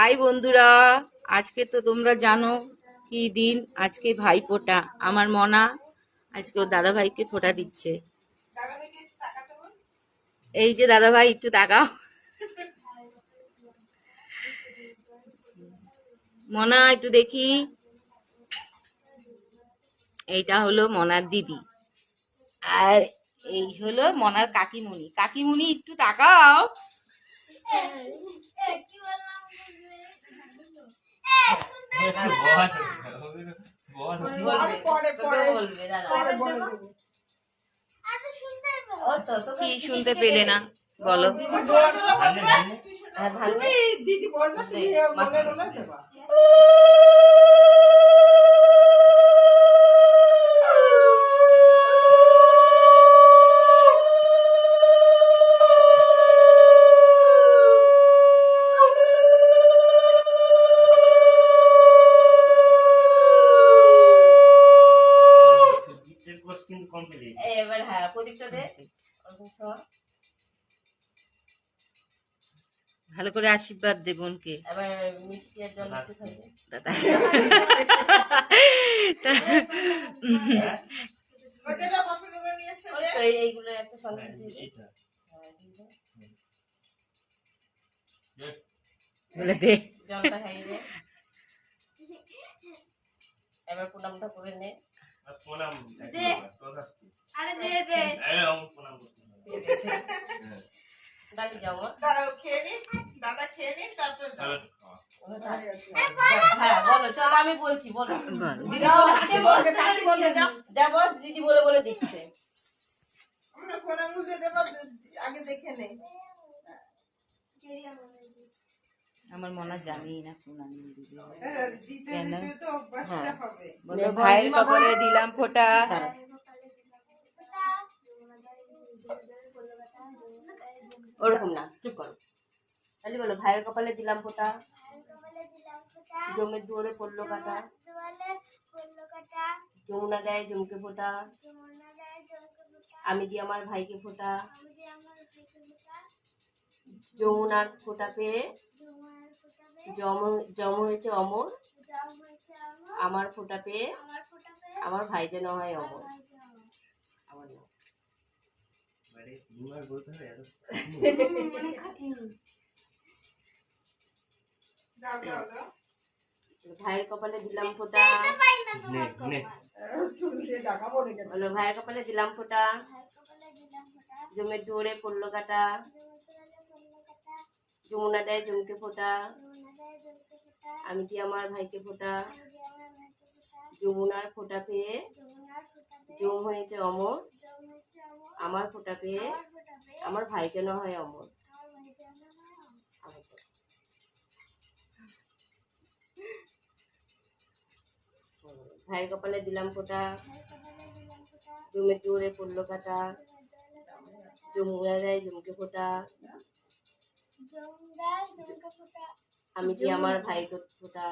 High বন্ধুরা, আজকে তো তোমরা জানো কি দিন। আজকে ভাইফোঁটা। আমার মনা আজকে ওর দাদা ভাইকে ফোঁটা দিচ্ছে। এই যে দাদা ভাই, একটু তাকাও। মনা একটু দেখি। এইটা হলো মনার দিদি, আর এই হলো মনার কাকিমুনি। কাকিমুনি একটু তাকাও। কি শুনতে পেলে না বলো? দিদি বলবে এবার। হ্যাঁ, প্রদীপটা দে। ভালো করে আশীর্বাদ দে বোনকে। এবার মিষ্টি আর জল দাদা। এইগুলো একটা সন্দেশ বলে দে। জলটা খাইয়ে দে। এবার প্রণামটা করে নে। প্রণাম দে। আরে দে দে। দাদি যাও। দাঁড়াও, খেয়ে নি। দাদা খেয়ে নি, তারপরে যাও। হ্যাঁ বলো, চলো আমি বলছি। বলো যা বস, দিদি বলে বলে দিচ্ছে। আমরা কোন আঙ্গুল দিয়ে দেব আগে দেখে নেই। আমার মনে জানি না কোন আঙ্গুল দিবে। কেন? বলো ভাইয়ের কপালে দিলাম ফোঁটা। ওরকম না, চুপ করো। তাহলে বলো ভাইয়ের কপালে দিলাম ফোঁটা, জমের দুয়ারে পড়লো কাটা, যমুনা গায়ে জমকে ফোঁটা, আমি দিয়ে আমার ভাইকে ফোঁটা, যমুনার ফোঁটা পেয়ে জম হয়েছে অমর, আমার ফোঁটা পেয়ে আমার ভাই যেন হয় অমর। আমার নাম ভাইয়ের কপালে দিলাম ফোঁটা, বলো ভাইয়ের কপালে দিলাম ফোঁটা, জমের দুয়ারে পড়লো কাটা, যমুনা দেয় জমকে ফোঁটা, আমি কি আমার ভাইকে ফোঁটা, যমুনার ফোঁটা পেয়ে জম হয়েছে অমর, আমার ফোঁটা পেয়ে আমার ভাই যেন হয় অমর। ভাইয়ের কপালে দিলাম ফোঁটা, জমের দুয়ারে পড়লো কাটা, যমুনা দেয় জমকে ফোঁটা, আমি কি আমার ভাইকে ফোঁটা,